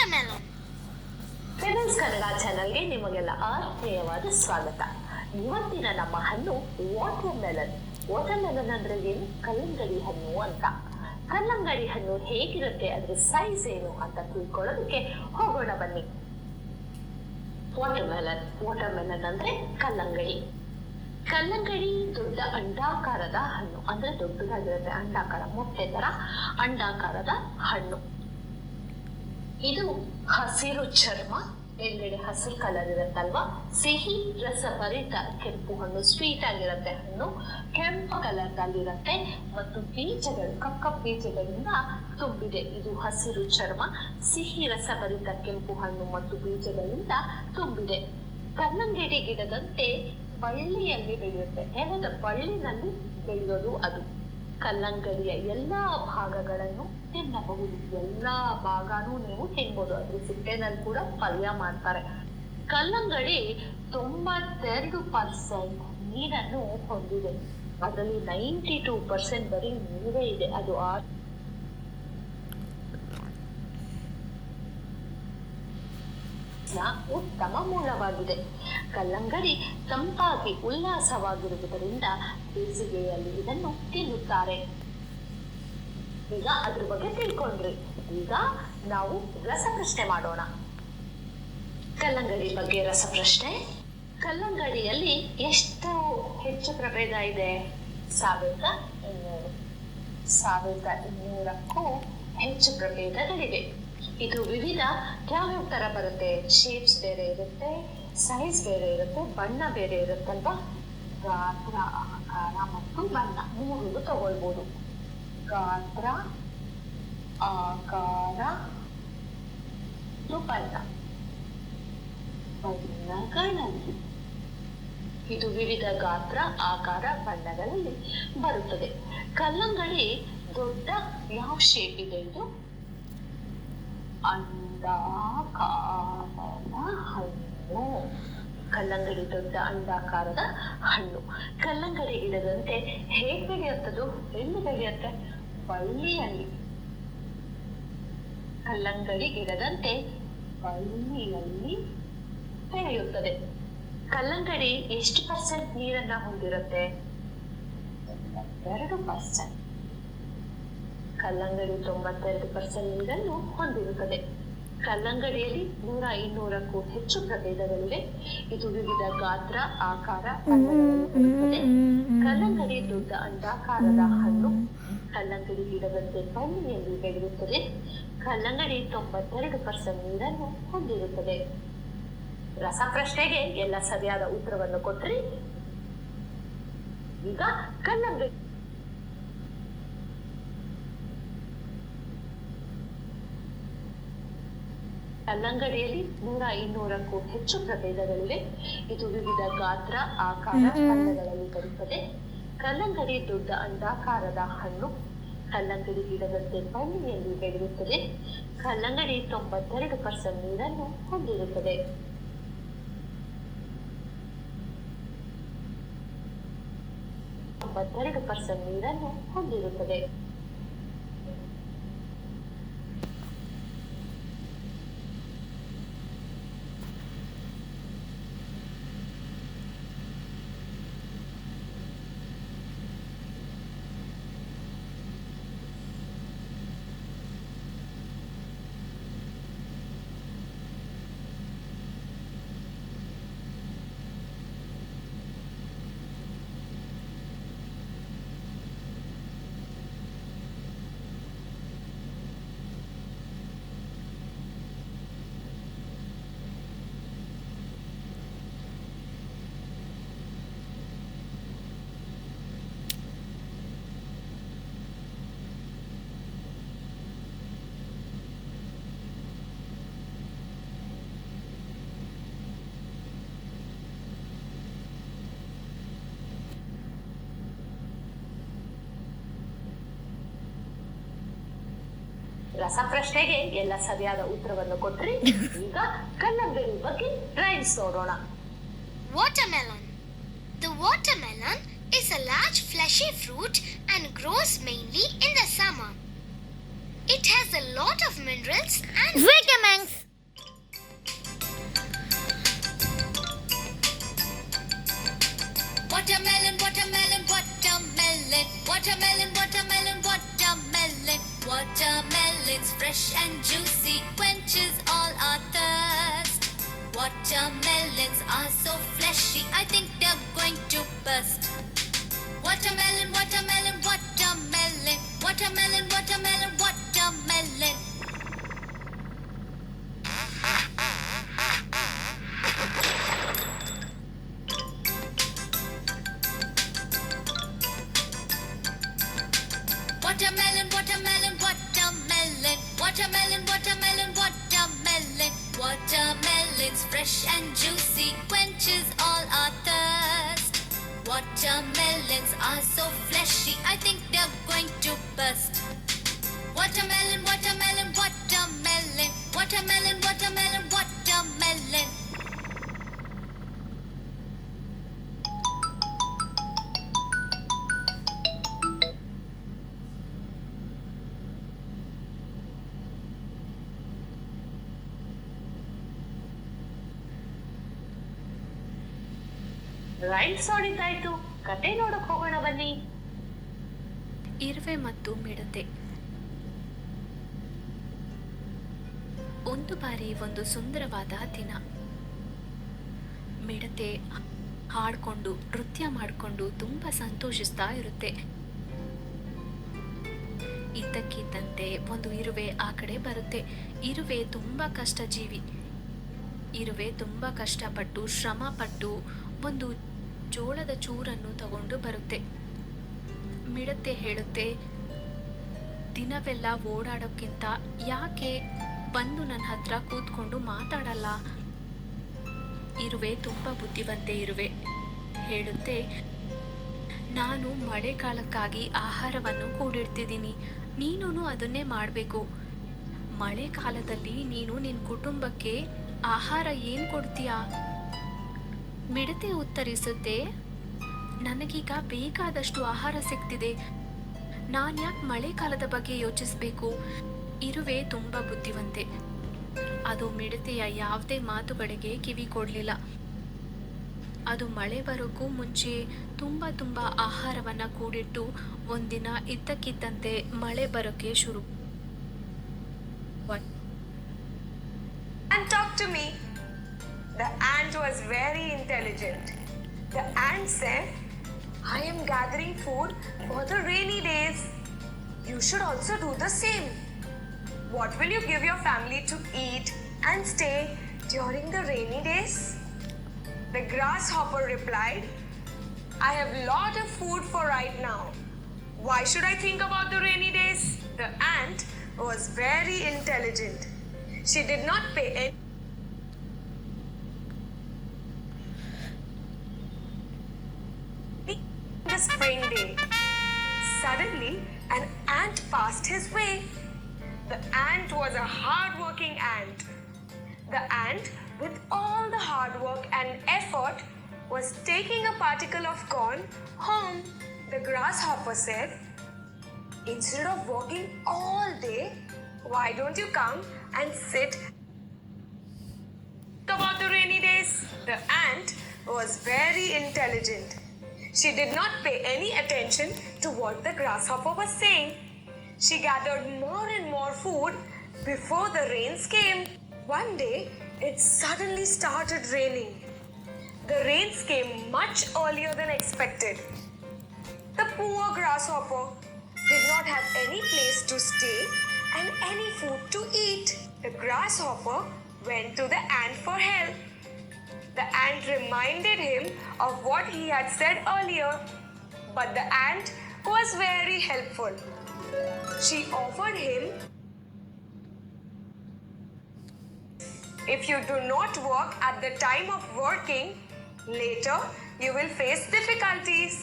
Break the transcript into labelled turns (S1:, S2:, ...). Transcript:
S1: Watermelon.
S2: Pebbles Kannada ಚಾನಲ್ಗೆ ನಿಮಗೆಲ್ಲ ಆತ್ಮೀಯವಾದ ಸ್ವಾಗತ. ಇವತ್ತಿನ ನಮ್ಮ ಹಣ್ಣು ವಾಟರ್ಮೆಲನ್. ವಾಟರ್ಮೆಲನ್ ಅಂದ್ರೆ ಏನು? ಕಲ್ಲಂಗಡಿ ಹಣ್ಣು ಅಂತ. ಕಲ್ಲಂಗಡಿ ಹಣ್ಣು ಹೇಗಿರುತ್ತೆ, ಅದ್ರ ಸೈಜ್ ಏನು ಅಂತ ತಿಳ್ಕೊಳ್ಳೋದಕ್ಕೆ ಹೋಗೋಣ ಬನ್ನಿ. ವಾಟರ್ಮೆಲನ್ ಅಂದ್ರೆ ಕಲ್ಲಂಗಡಿ. ಕಲ್ಲಂಗಡಿ ದೊಡ್ಡ ಅಂಡಾಕಾರದ ಹಣ್ಣು, ಅಂದ್ರೆ ದೊಡ್ಡದಾಗಿರುತ್ತೆ, ಅಂಡಾಕಾರ, ಮೊಟ್ಟೆ ತರ ಅಂಡಾಕಾರದ ಹಣ್ಣು. ಇದು ಹಸಿರು ಚರ್ಮ, ಎಲ್ಲೆಡೆ ಹಸಿರು ಕಲರ್ ಇರುತ್ತಲ್ವಾ. ಸಿಹಿ ರಸಭರಿತ ಕೆಂಪು ಹಣ್ಣು, ಸ್ವೀಟ್ ಆಗಿರುತ್ತೆ ಹಣ್ಣು, ಕೆಂಪು ಕಲರ್ ನಲ್ಲಿರುತ್ತೆ ಮತ್ತು ಬೀಜಗಳು ಕಕ್ಕ ಬೀಜಗಳಿಂದ ತುಂಬಿದೆ. ಇದು ಹಸಿರು ಚರ್ಮ, ಸಿಹಿ ರಸಭರಿತ ಕೆಂಪು ಹಣ್ಣು ಮತ್ತು ಬೀಜಗಳಿಂದ ತುಂಬಿದೆ. ಕಲ್ಲಂಗಡಿ ಗಿಡದಂತೆ ಬಳ್ಳಿಯಲ್ಲಿ ಬೆಳೆಯುತ್ತೆ, ನೆಲದ ಬಳ್ಳಿನಲ್ಲಿ ಬೆಳೆಯೋದು ಅದು. ಕಲ್ಲಂಗಡಿಯ ಎಲ್ಲಾ ಭಾಗಗಳನ್ನು ತಿನ್ನಬಹುದು, ಎಲ್ಲಾ ಭಾಗನೂ ನೀವು ತಿನ್ಬೋದು. ಅದ್ರ ಸಿಪ್ಪೆನಲ್ಲಿ ಕೂಡ ಪಲ್ಯ ಮಾಡ್ತಾರೆ. ಕಲ್ಲಂಗಡಿ 92% ನೀರನ್ನು ಹೊಂದಿದೆ. ಅದರಲ್ಲಿ 92% ಬರೀ ನೀರೇ ಇದೆ. ಅದು ಉತ್ತಮ ಮೂಲವಾಗಿದೆ. ಕಲ್ಲಂಗಡಿ ತಂಪಾಗಿ ಉಲ್ಲಾಸವಾಗಿರುವುದರಿಂದ ಬೇಸಿಗೆಯಲ್ಲಿ ಇದನ್ನು ತಿನ್ನುತ್ತಾರೆ. ಈಗ ಅದ್ರ ಬಗ್ಗೆ ತಿಳ್ಕೊಂಡ್ರಿ. ಈಗ ನಾವು ರಸಪ್ರಶ್ನೆ ಮಾಡೋಣ. ಕಲ್ಲಂಗಡಿ ಬಗ್ಗೆ ರಸಪ್ರಶ್ನೆ. ಕಲ್ಲಂಗಡಿಯಲ್ಲಿ ಎಷ್ಟು ಹೆಚ್ಚು ಪ್ರಭೇದ ಇದೆ? 1200ಕ್ಕೂ ಹೆಚ್ಚು ಪ್ರಭೇದಗಳಿವೆ. ಇದು ವಿವಿಧ ಯಾವ್ಯಾವ ತರ ಬರುತ್ತೆ? ಶೇಪ್ಸ್ ಬೇರೆ ಇರುತ್ತೆ, ಸೈಜ್ ಬೇರೆ ಇರುತ್ತೆ, ಬಣ್ಣ ಬೇರೆ ಇರುತ್ತಲ್ವಾ. ಗಾತ್ರ, ಆಕಾರ ಮತ್ತು ಬಣ್ಣ ಮೂರು ತಗೊಳ್ಬೋದು. ಗಾತ್ರ, ಆಕಾರ ಮತ್ತು ಬಣ್ಣಗಳಲ್ಲಿ ಇದು ವಿವಿಧ ಗಾತ್ರ, ಆಕಾರ, ಬಣ್ಣಗಳಲ್ಲಿ ಬರುತ್ತದೆ. ಕಲ್ಲಂಗಡಿ ದೊಡ್ಡ ಯಾವ ಶೇಪ್ ಇದೆ? ಇದು ಅಂಡಾಕಾರದ ಹಣ್ಣು. ಕಲ್ಲಂಗಡಿ ದೊಡ್ಡ ಅಂಡಾಕಾರದ ಹಣ್ಣು. ಕಲ್ಲಂಗಡಿ ಗಿಡದಂತೆ ಹೇಗೆ ಬೆಳೆಯುತ್ತದು? ಎಲ್ಲಿ ಬೆಳೆಯುತ್ತೆ? ಬಳ್ಳಿಯಲ್ಲಿ. ಕಲ್ಲಂಗಡಿ ಗಿಡದಂತೆ ಬಳ್ಳಿಯಲ್ಲಿ ಬೆಳೆಯುತ್ತದೆ. ಕಲ್ಲಂಗಡಿ ಎಷ್ಟು % ನೀರನ್ನ ಹೊಂದಿರುತ್ತೆ? 92%. ಕಲ್ಲಂಗಡಿ 92% ನೀರನ್ನು ಹೊಂದಿರುತ್ತದೆ. ಕಲ್ಲಂಗಡಿಯಲ್ಲಿ 100-200ಕ್ಕೂ ಹೆಚ್ಚು ಪ್ರಭೇದಗಳಿವೆ. ಇದು ವಿವಿಧ ಗಾತ್ರ, ಆಕಾರ, ಬಣ್ಣಗಳಲ್ಲಿ ಬರುತ್ತದೆ. ಕಲ್ಲಂಗಡಿ ದೊಡ್ಡ ಅಂಡಾಕಾರದ ಹಣ್ಣು. ಕಲ್ಲಂಗಡಿ ಗಿಡದಂತೆ ಬಳ್ಳಿಯಲ್ಲಿ ಬೆಳೆಯುತ್ತದೆ. ಕಲ್ಲಂಗಡಿ 92% ನೀರನ್ನು ಹೊಂದಿರುತ್ತದೆ. ರಸಪ್ರಶ್ನೆಗೆ ಎಲ್ಲ ಸರಿಯಾದ ಉತ್ತರವನ್ನು ಕೊಟ್ರಿ. ಈಗ ಕಲ್ಲಂಗಡಿಯಲ್ಲಿ 100-200ಕ್ಕೂ ಹೆಚ್ಚು ಪ್ರಭೇದಗಳಿವೆ. ಇದು ವಿವಿಧ ಗಾತ್ರ, ಆಕಾರ, ಬಣ್ಣಗಳಲ್ಲಿ ಬರುತ್ತದೆ. ಕಲ್ಲಂಗಡಿ ದೊಡ್ಡ ಅಂಡಾಕಾರದ ಹಣ್ಣು. ಕಲ್ಲಂಗಡಿ ಗಿಡದಂತೆ ಬಳ್ಳಿಯಲ್ಲಿ ಬೆಳೆಯುತ್ತದೆ. ಕಲ್ಲಂಗಡಿ 92% ನೀರನ್ನು ಹೊಂದಿರುತ್ತದೆ. ನೀರನ್ನು ಹೊಂದಿರುತ್ತದೆ. ರಸಪ್ರಶ್ನೆಗೆ ಎಲ್ಲ ಸರಿಯಾದ ಉತ್ತರವನ್ನು ಕೊಟ್ರಿ. ಈಗ ಕಲ್ಲಂಗಡಿ ಬಗ್ಗೆ ರೈಮ್ಸ್ ನೋಡೋಣ.
S1: Watermelon. The watermelon is a large fleshy fruit and grows mainly in the summer. It has a lot of minerals and
S3: vitamins.
S4: Watermelon, watermelon, watermelon, watermelon, watermelon, watermelon. Watermelon's fresh and juicy, quenches all our thirst. Watermelons are so fleshy, I think they're going to burst. Watermelon, watermelon, watermelon, watermelon, watermelon, watermelon. Watermelon, watermelon, watermelon, watermelon, watermelon, watermelon. Watermelon's fresh and juicy, quenches all our thirst. Watermelons are so fleshy, I think they're going to burst. Watermelon, watermelon, watermelon, watermelon, watermelon, watermelon.
S2: Rhymes ಹೊಡಿತಾಯ್ತು, ಕತೆ ನೋಡಕ್ ಹೋಗೋಣ ಬನ್ನಿ.
S4: ಇರುವೆ ಮತ್ತು ಮಿಡತೆ. ಒಂದು ಬಾರಿ ಒಂದು ಸುಂದರವಾದ ದಿನ. ಮಿಡತೆ ಹಾಡ್ಕೊಂಡು ನೃತ್ಯ ಮಾಡಿಕೊಂಡು ತುಂಬ ಸಂತೋಷಿಸ್ತಾ ಇರುತ್ತೆ. ಇದ್ದಕ್ಕಿದ್ದಂತೆ ಒಂದು ಇರುವೆ ಆ ಕಡೆ ಬರುತ್ತೆ. ಇರುವೆ ತುಂಬ ಕಷ್ಟ ಜೀವಿ. ಇರುವೆ ತುಂಬ ಕಷ್ಟಪಟ್ಟು ಶ್ರಮಪಟ್ಟು ಒಂದು ಜೋಳದ ಚೂರನ್ನು ತಗೊಂಡು ಬರುತ್ತೆ. ಮಿಡತೆ ಹೇಳುತ್ತೆ, ದಿನವೆಲ್ಲ ಓಡಾಡೋಕ್ಕಿಂತ ಯಾಕೆ ಬಂದು ನನ್ನ ಹತ್ರ ಕೂತ್ಕೊಂಡು ಮಾತಾಡಲ್ಲ? ಇರುವೆ ತುಂಬ ಬುದ್ಧಿವಂತೆ ಇರುವೆ. ಹೇಳುತ್ತೆ, ನಾನು ಮಳೆಗಾಲಕ್ಕಾಗಿ ಆಹಾರವನ್ನು ಕೂಡಿಡ್ತಿದ್ದೀನಿ, ನೀನು ಅದನ್ನೇ ಮಾಡಬೇಕು. ಮಳೆಗಾಲದಲ್ಲಿ ನೀನು ನಿನ್ನ ಕುಟುಂಬಕ್ಕೆ ಆಹಾರ ಏನು ಕೊಡ್ತೀಯಾ? ಮಿಡತೆ ಉತ್ತರಿಸುತ್ತೆ, ನನಗೀಗ ಬೇಕಾದಷ್ಟು ಆಹಾರ ಸಿಗ್ತಿದೆ, ನಾನು ಯಾಕೆ ಮಳೆಗಾಲದ ಬಗ್ಗೆ ಯೋಚಿಸಬೇಕು? ಇರುವೆ ತುಂಬ ಬುದ್ಧಿವಂತೆ. ಅದು ಮಿಡತೆಯ ಯಾವುದೇ ಮಾತುಗಳಿಗೆ ಕಿವಿ ಕೊಡಲಿಲ್ಲ. ಅದು ಮಳೆ ಬರೋಕ್ಕೂ ಮುಂಚೆ ತುಂಬ ಆಹಾರವನ್ನು ಕೂಡಿಟ್ಟು ಒಂದಿನ ಇದ್ದಕ್ಕಿದ್ದಂತೆ ಮಳೆ ಬರೋಕ್ಕೆ ಶುರು.
S5: And talk to me. The ant was very intelligent. The ant said, I am gathering food for the rainy days. You should also do the same. What will you give your family to eat and stay during the rainy days? The grasshopper replied, I have lot of food for right now. Why should I think about the rainy days? The ant was very intelligent. She did not pay any the spring day. Suddenly, an ant passed his way. The ant was a hard-working ant. The ant, with all the hard work and effort, was taking a particle of corn home. The grasshopper said, instead of working all day, why don't you come and sit about the rainy days? The ant was very intelligent. She did not pay any attention to what the grasshopper was saying. She gathered more and more food before the rains came. One day, it suddenly started raining. The rains came much earlier than expected. The poor grasshopper did not have any place to stay and any food to eat. The grasshopper went to the ant for help. The ant reminded him of what he had said earlier, but the ant was very helpful. She offered him, if you do not work at the time of working, later you will face difficulties.